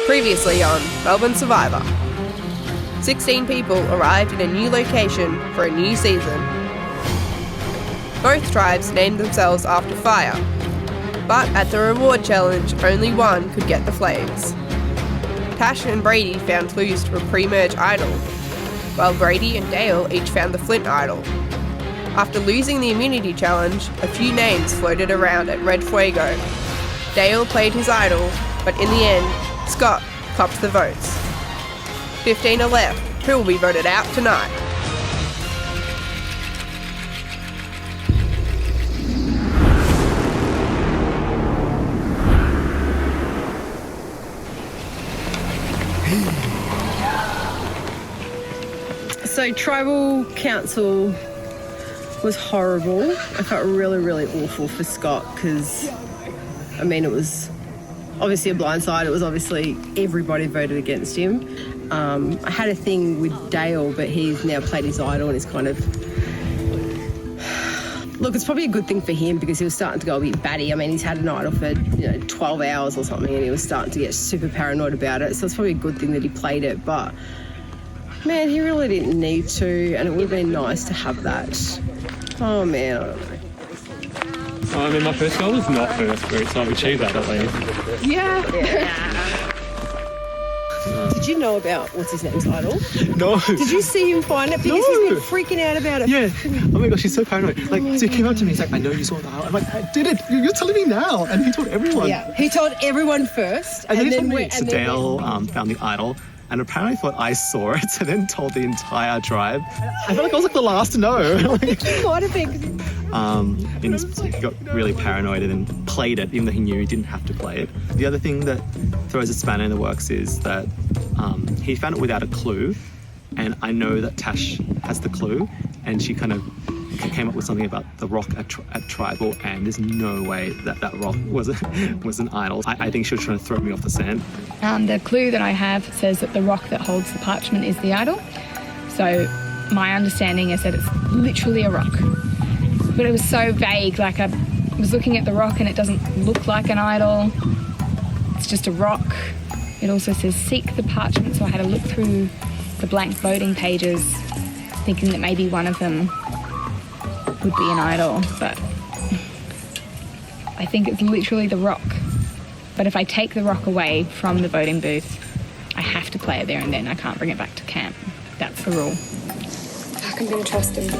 Previously on Melbourne Survivor. 16 people arrived in a new location for a new season. Both tribes named themselves after fire, but at the reward challenge, only one could get the flames. Tash and Brady found clues to a pre-merge idol, while Brady and Dale each found the Flint idol. After losing the immunity challenge, a few names floated around at Red Fuego. Dale played his idol, but in the end, Scott copped the votes. 15 are left. Who will be voted out tonight? So tribal council was horrible. I felt really, really awful for Scott because, I mean, it was obviously a blindside. It was obviously everybody voted against him. I had a thing with Dale, but he's now played his idol and he's kind of... Look, it's probably a good thing for him because he was starting to go a bit batty. I mean, he's had an idol for 12 hours or something and he was starting to get super paranoid about it. So it's probably a good thing that he played it, but man, he really didn't need to, and it would have been nice to have that. Oh man, I don't know. I mean, my first goal was not first fruit, so I've achieved that at least. Yeah. Did you know about what's his name's idol? No. Did you see him find it? Because he's been freaking out about it. Yeah. Oh my gosh, he's so paranoid. Like, so he came up to me, he's like, I know you saw the idol. I'm like, I did it. You're telling me now. And he told everyone. Yeah. He told everyone first. And then so Dale found the idol. And apparently thought I saw it and then told the entire tribe. I felt like I was like the last to know. I think you might have been. He got really paranoid and then played it, even though he knew he didn't have to play it. The other thing that throws a spanner in the works is that he found it without a clue. And I know that Tash has the clue. And she kind of came up with something about the rock at tribal, and there's no way that rock was an idol. I think she was trying to throw me off the scent. The clue that I have says that the rock that holds the parchment is the idol. So my understanding is that it's literally a rock. But it was so vague, like I was looking at the rock and it doesn't look like an idol. It's just a rock. It also says seek the parchment, so I had to look through the blank voting pages thinking that maybe one of them would be an idol, but I think it's literally the rock. But if I take the rock away from the voting booth, I have to play it there and then. I can't bring it back to camp. That's the rule. How can we trust him?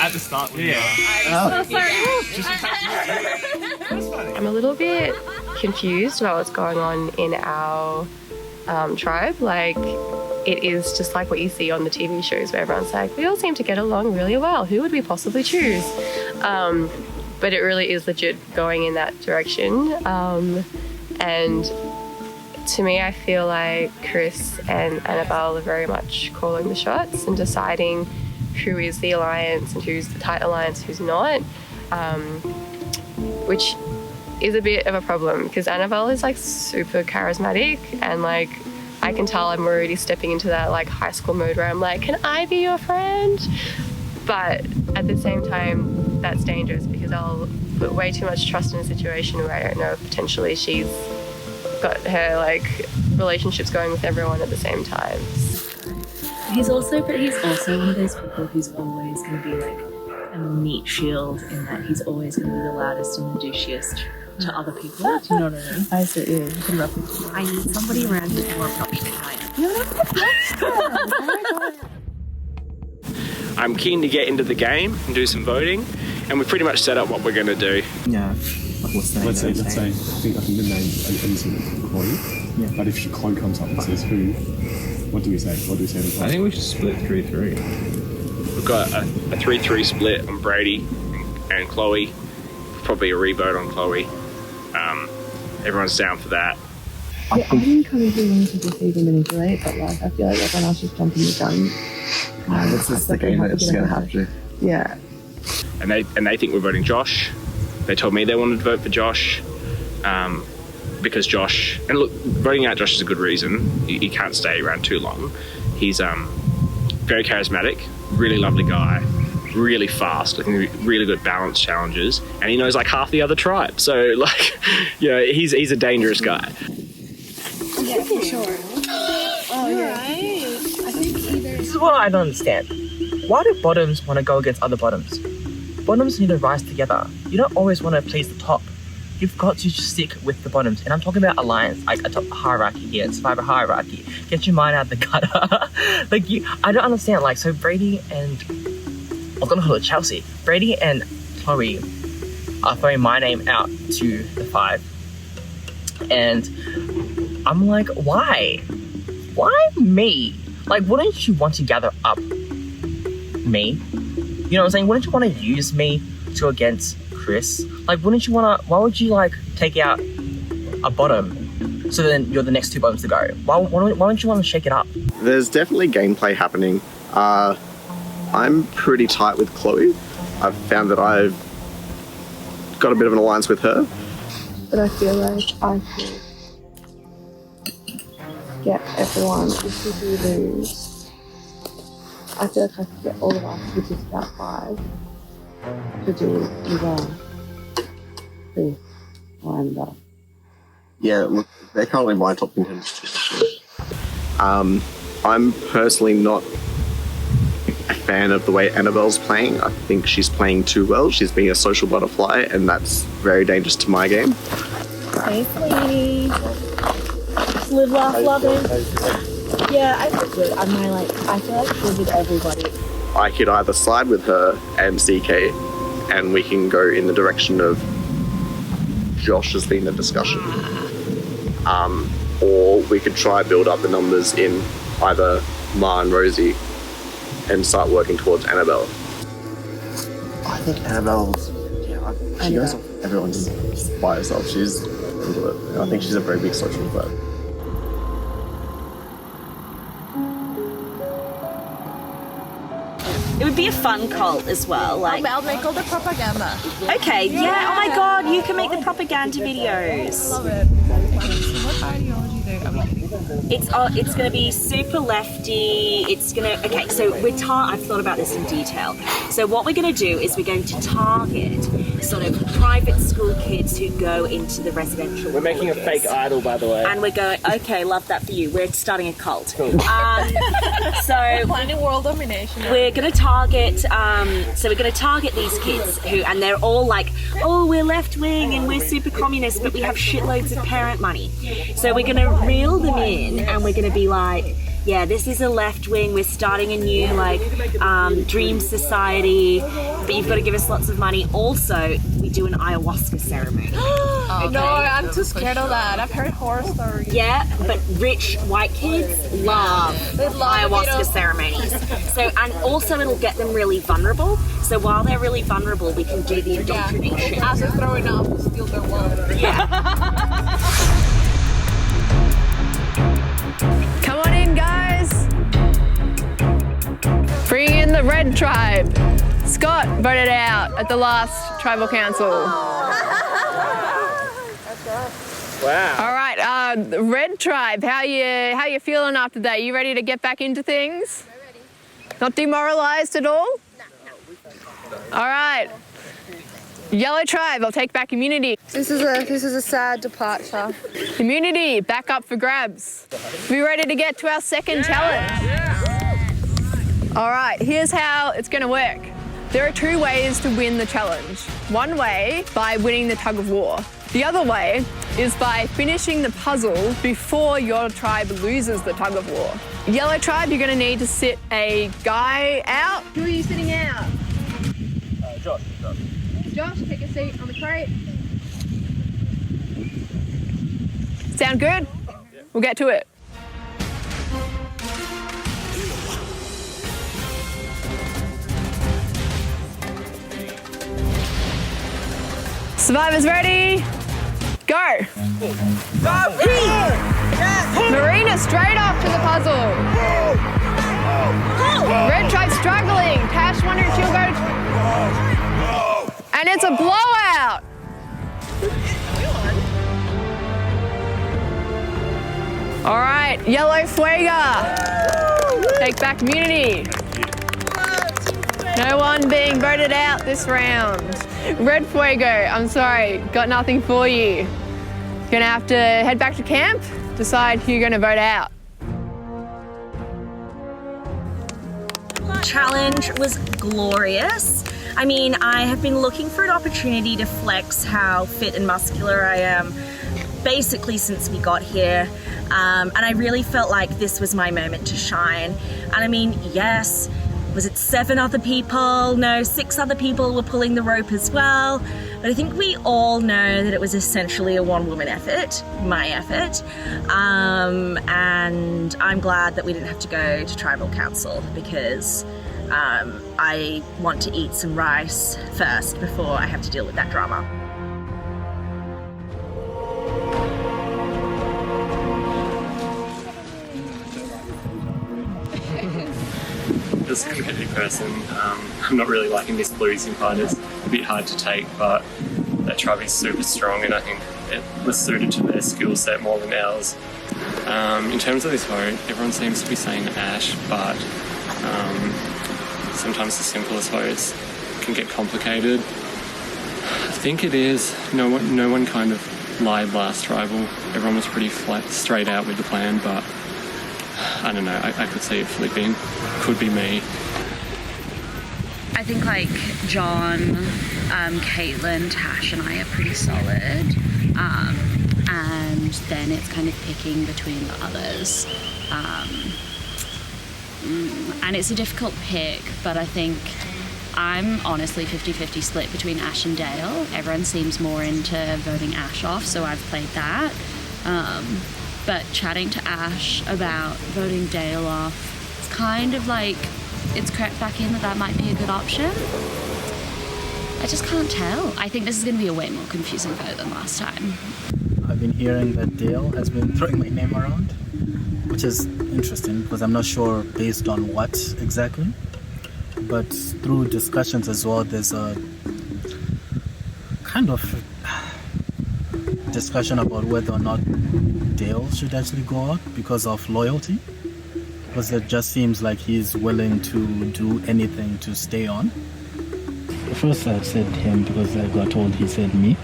At the start, I'm a little bit confused about what's going on in our tribe. Like, it is just like what you see on the TV shows where everyone's like, we all seem to get along really well. Who would we possibly choose? But it really is legit going in that direction. And to me, I feel like Chris and Annabelle are very much calling the shots and deciding who is the alliance and who's the tight alliance, who's not, which is a bit of a problem because Annabelle is like super charismatic and like I can tell I'm already stepping into that like high school mode where I'm like, can I be your friend? But at the same time, that's dangerous because I'll put way too much trust in a situation where I don't know if potentially she's got her like relationships going with everyone at the same time. He's also one of those people who's always going to be like a meat shield in that he's always going to be the loudest and the douchiest to other people. Do you know what I mean? I see, yeah, you can reference. I need somebody around who's more obnoxious than I am. I'm keen to get into the game and do some voting, and we've pretty much set up what we're going to do. Yeah. Like what's the name? Let's say, I think the name is Chloe. Yeah. But if Chloe comes up and says who, what do we say? What do we say to Chloe? I think we should split 3-3. We've got a 3-3 split on Brady and Chloe. Probably a revote on Chloe. Everyone's down for that. Yeah, I didn't kind of really want to deceive and manipulate, but like I feel like everyone else is jumping the gun. This is the game that it's going to have to. Yeah. And they think we're voting Josh. They told me they wanted to vote for Josh because Josh, and look, voting out Josh is a good reason. He can't stay around too long. He's very charismatic, really lovely guy, really fast. I think really good balance challenges, and he knows like half the other tribe. So like, you know, he's a dangerous guy. Yeah, for sure. Oh, yeah. This is what I don't understand. Why do bottoms want to go against other bottoms? Bottoms need to rise together. You don't always want to please the top. You've got to just stick with the bottoms. And I'm talking about alliance, like a top hierarchy here, survivor hierarchy. Get your mind out of the gutter. I don't understand. Like, so Brady and, I was gonna call it Chelsea. Brady and Chloe are throwing my name out to the 5. And I'm like, why? Why me? Like, wouldn't you want to gather up me? You know what I'm saying? Wouldn't you want to use me to go against Chris? Like, wouldn't you want to, why would you like take out a bottom so then you're the next 2 bottoms to go? Why don't you want to shake it up? There's definitely gameplay happening. I'm pretty tight with Chloe. I've found that I've got a bit of an alliance with her. But I feel like I could get everyone, if we do lose, I feel like I could get all of us, which is about 5, to do either Chris or Annabelle. Yeah, look, they're currently my top contenders. I'm personally not a fan of the way Annabelle's playing. I think she's playing too well. She's being a social butterfly, and that's very dangerous to my game. Hey, sweetie. Live, laugh, love it. Yeah, I feel good. I feel like she's with everybody. I could either side with her and CK, and we can go in the direction of Josh has been the discussion. Or we could try build up the numbers in either Ma and Rosie and start working towards Annabelle. I think Annabelle's, she goes off everyone just by herself. She's into it. I think she's a very big social threat. It would be a fun cult as well. Like, I'll make all the propaganda. okay, yeah. Oh my god, you can make the propaganda videos. Love it. Okay, so what ideology are we getting? It's going to be super lefty. It's going to, okay, so I've thought about this in detail. So what we're going to do is we're going to target sort of private school kids who go into the residential We're making a fake idol, by the way. and we're going, okay, love that for you. We're starting a cult. Cool. So Planning world domination. we're going to target, these kids who, and they're all like, oh, we're left wing and we're super communist, but we have shitloads of parent money. So we're going to reel them in, and we're going to be like, yeah, this is a left wing. We're starting a new dream society, but you've got to give us lots of money. Also, we do an ayahuasca ceremony. Okay. No, I'm too scared of that. I've heard horror stories. Yeah, but rich white kids love ayahuasca ceremonies. So, and also it'll get them really vulnerable. So while they're really vulnerable, we can do the indoctrination. Yeah. As they're throwing up, we'll steal their wallet. Yeah. Come on in, guys. Bring in the red tribe. Scott voted out at the last tribal council. Wow. All right, the red tribe, how you feeling after that? You ready to get back into things? We're ready. Not demoralized at all? No. All right. Yellow tribe, I'll take back immunity. This is a sad departure. Immunity, back up for grabs. We ready to get to our second challenge? All right, here's how it's gonna work. There are two ways to win the challenge. One way, by winning the tug of war. The other way is by finishing the puzzle before your tribe loses the tug of war. Yellow tribe, you're going to need to sit a guy out. Who are you sitting out? Josh. Josh, take a seat on the crate. Sound good? We'll get to it. Survivors ready? Go! Marina straight off to the puzzle. Red tribe struggling. Tash wondering if she'll go. And it's a blowout. All right, yellow Fuega. Take back immunity. No one being voted out this round. Red Fuego, I'm sorry, got nothing for you. Gonna have to head back to camp, decide who you're gonna vote out. Challenge was glorious. I mean, I have been looking for an opportunity to flex how fit and muscular I am basically since we got here. And I really felt like this was my moment to shine. And I mean, yes, was it 7 other people? No, 6 other people were pulling the rope as well. But I think we all know that it was essentially a one-woman effort, my effort. And I'm glad that we didn't have to go to tribal council because I want to eat some rice first before I have to deal with that drama. As a competitive person, I'm not really liking this losing part. It's a bit hard to take, but that tribe is super strong and I think it was suited to their skill set more than ours. In terms of this vote, everyone seems to be saying Ash, but sometimes the simplest votes can get complicated. I think it is. No one kind of lied last tribal. Everyone was pretty straight out with the plan, but I don't know, I could see it flipping. Could be me. I think like John, Caitlin, Tash and I are pretty solid. And then it's kind of picking between the others. And it's a difficult pick, but I think I'm honestly 50-50 split between Ash and Dale. Everyone seems more into voting Ash off, so I've played that. But chatting to Ash about voting Dale off, it's kind of like it's crept back in that might be a good option. I just can't tell. I think this is going to be a way more confusing vote than last time. I've been hearing that Dale has been throwing my name around, which is interesting because I'm not sure based on what exactly. But through discussions as well, there's a kind of discussion about whether or not Dale should actually go out because of loyalty. Because it just seems like he's willing to do anything to stay on. At first I said him because I got told he said me.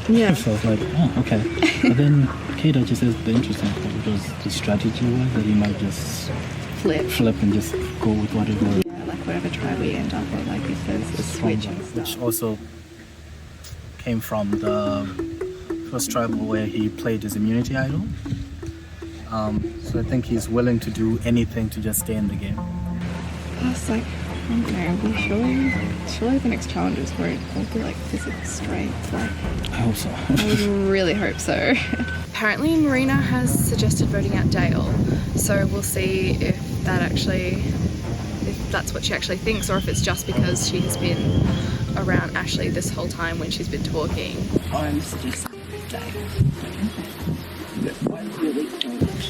Yeah. So I was like, oh, okay. But then Kate actually says the interesting part was the strategy was that he might just flip and just go with whatever. Yeah, like whatever tribe we end up with, like if there's a switch and stuff. Which also came from the first tribal where he played his immunity idol. So I think he's willing to do anything to just stay in the game. Plus, like, I don't know, surely the next challenges won't all be like physical strength. Like, I hope so. I would really hope so. Apparently Marina has suggested voting out Dale, so we'll see if that's what she actually thinks, or if it's just because she has been around Ashley this whole time when she's been talking. I'm suggesting Dale.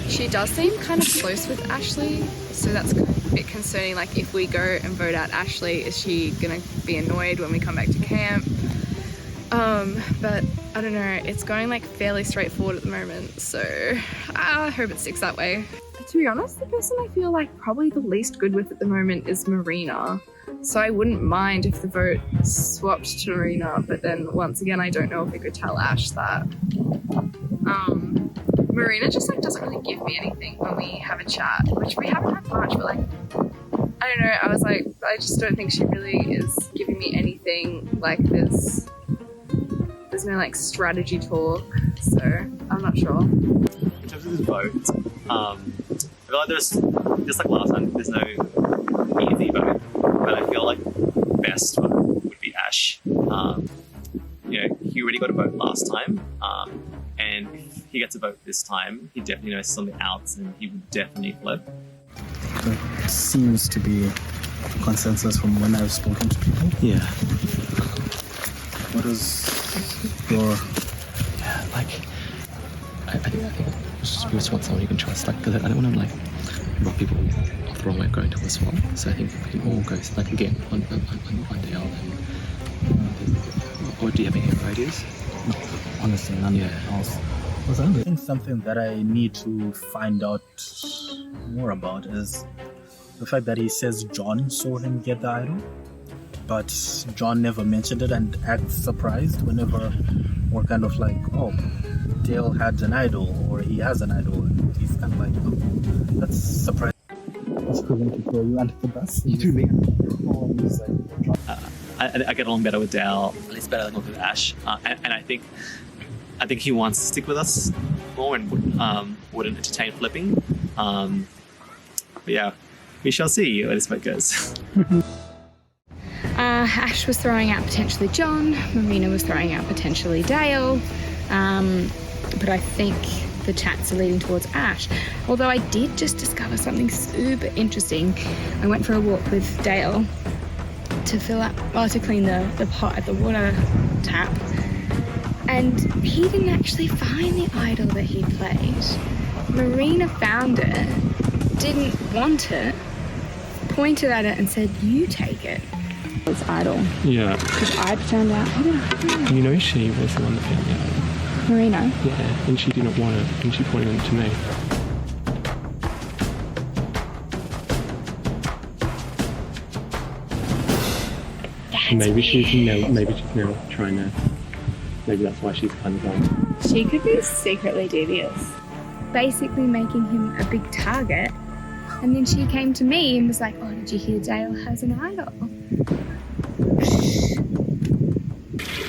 She does seem kind of close with Ashley, so that's a bit concerning. Like, if we go and vote out Ashley, is she gonna be annoyed when we come back to camp? But I don't know, it's going like fairly straightforward at the moment, so I hope it sticks that way. To be honest, the person I feel like probably the least good with at the moment is Marina. So I wouldn't mind if the vote swapped to Marina, but then once again, I don't know if we could tell Ash that. Marina just like doesn't really give me anything when we have a chat, which we haven't had much, but like I don't know, I was like, I just don't think she really is giving me anything. Like there's no like strategy talk, so I'm not sure. In terms of this vote, I feel like there's, just like last time, there's no easy vote, but I feel like best vote would be Ash. You know, he already got a vote last time, and if he gets a vote this time, he definitely knows some of the outs and he would definitely flip. There seems to be consensus from when I've spoken to people. Yeah. What is your... Yeah, like, I think we just want someone you can trust, like, because I don't want to, like, rub people off the wrong way of going to a swap. So I think we can all go, like, again, on Dale. Or do you have any other ideas? No, honestly, none else. I think something that I need to find out more about is the fact that he says John saw him get the idol, but John never mentioned it and acts surprised whenever we're kind of like, oh, Dale had an idol, or he has an idol, and he's kind of like, oh, that's surprising. It's going to throw you under the bus. You do me. I get along better with Dale, at least better than with Ash, and I think he wants to stick with us more and wouldn't entertain flipping. But yeah, we shall see where this vote goes. Ash was throwing out potentially John, Marina was throwing out potentially Dale, but I think the chats are leading towards Ash. Although I did just discover something super interesting. I went for a walk with Dale to clean the pot at the water tap, and he didn't actually find the idol that he played. Marina found it, didn't want it, pointed at it and said, "You take it." It's idol. Yeah. Because I found out. You know she was the one that found the idol. Marina? Yeah, and she didn't want it, and she pointed it to me. Maybe she's now trying to. Maybe that's why she's kind of gone. She could be secretly devious. Basically making him a big target. And then she came to me and was like, "Oh, did you hear Dale has an idol?"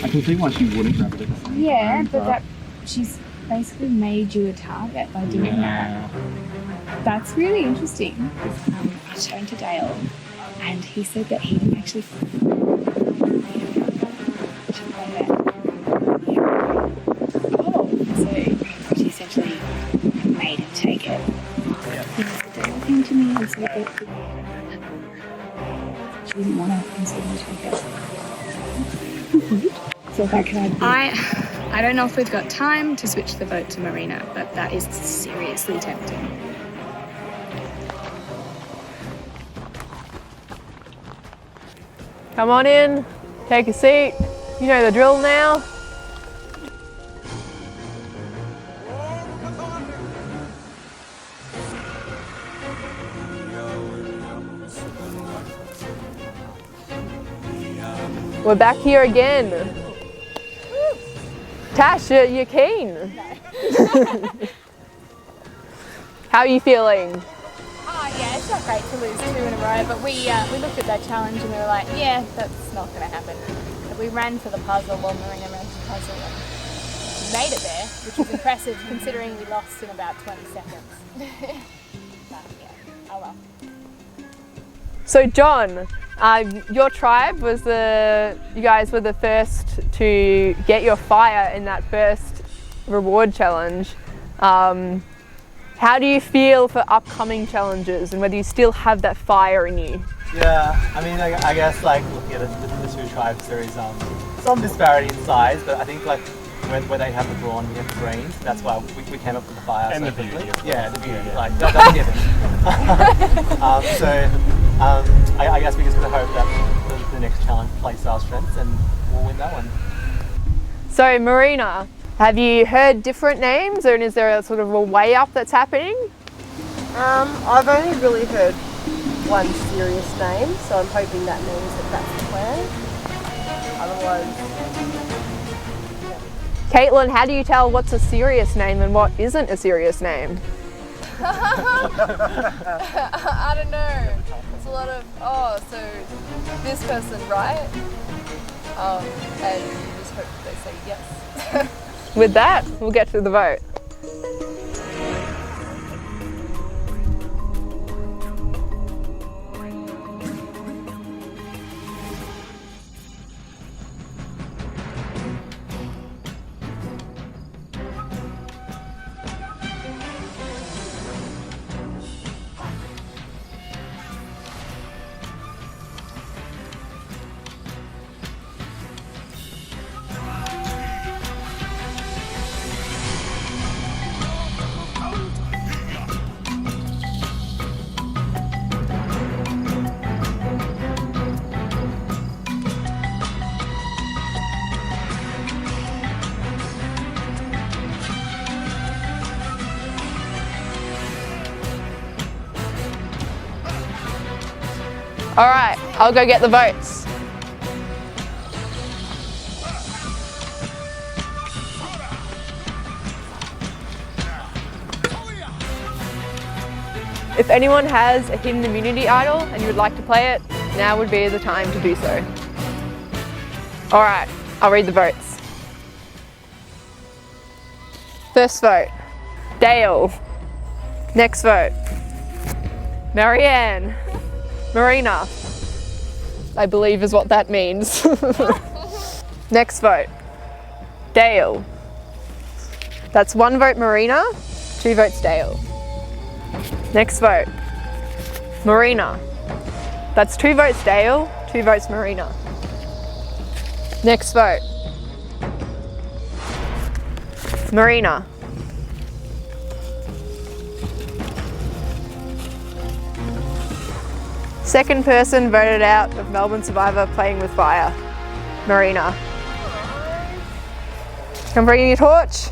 I can see why she wouldn't grab it. Yeah, but she's basically made you a target by doing that. That's really interesting. I was showing to Dale, and he said that he didn't actually. So she essentially made him take it. Dale came to me and said that she didn't want to, and so he took it. So that could I don't know if we've got time to switch the vote to Marina, but that is seriously tempting. Come on in, take a seat. You know the drill now. We're back here again. Tash, you're keen. How are you feeling? Yeah, it's not great to lose 2 in a row, but we looked at that challenge and we were like, yeah, that's not going to happen. But we ran for the puzzle while Marina ran for the puzzle and we made it there, which was impressive considering we lost in about 20 seconds. But yeah, oh well. So John, your tribe was you guys were the first to get your fire in that first reward challenge. How do you feel for upcoming challenges and whether you still have that fire in you? Yeah, I mean, I guess like looking at the two tribes, there is some disparity in size, but I think like when they have the brawn, we have the brains. That's why we came up with the fire and so the quickly. beauty. Yeah, the beauty. Like that's given. I guess we just gotta hope that the next challenge plays our strengths and we'll win that one. So Marina, have you heard different names, or is there a sort of a way up that's happening? I've only really heard one serious name, so I'm hoping that means that that's the plan. Otherwise... Caitlin, how do you tell what's a serious name and what isn't a serious name? I don't know. There's a lot of, oh, so this person, right? And you just hope that they say yes. With that, we'll get to the vote. All right, I'll go get the votes. If anyone has a hidden immunity idol and you would like to play it, now would be the time to do so. All right, I'll read the votes. First vote, Dale. Next vote, Marianne. Marina, I believe is what that means. Next vote, Dale. That's 1 vote Marina, 2 votes Dale. Next vote, Marina. That's 2 votes Dale, 2 votes Marina. Next vote, Marina. Second person voted out of Melbourne Survivor playing with fire, Marina. Come bring your torch.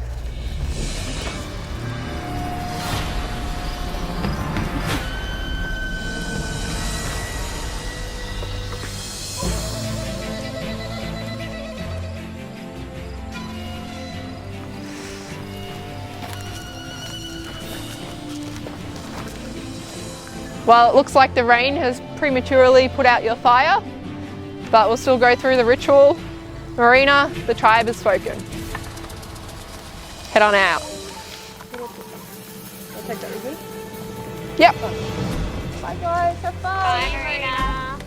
Well, it looks like the rain has prematurely put out your fire, but we'll still go through the ritual. Marina, the tribe has spoken. Head on out. I'll take that ribbon. Yep. Bye guys, have fun. Bye, Marina.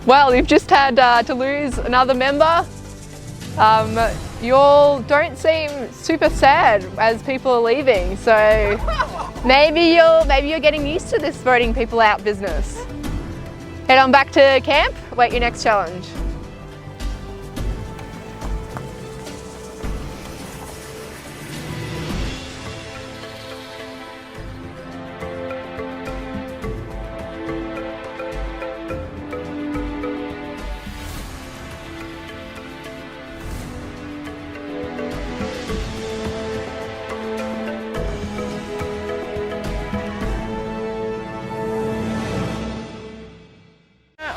Well, you've just had to lose another member. You all don't seem super sad as people are leaving, so maybe you're getting used to this voting people out business. Head on back to camp, wait your next challenge.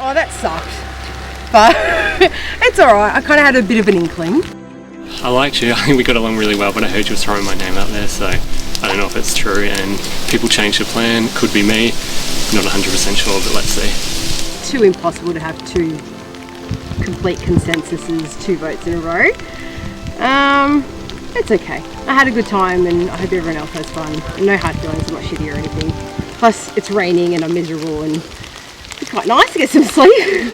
Oh, that sucked. But it's alright, I kind of had a bit of an inkling. I liked you, I think we got along really well, but I heard you were throwing my name out there, so I don't know if it's true, and people changed the plan, could be me, not 100% sure, but let's see. Too impossible to have 2 complete consensuses, 2 votes in a row. It's okay. I had a good time and I hope everyone else has fun. No hard feelings, I'm not shitty or anything. Plus, it's raining and I'm miserable and it's quite nice to get some sleep.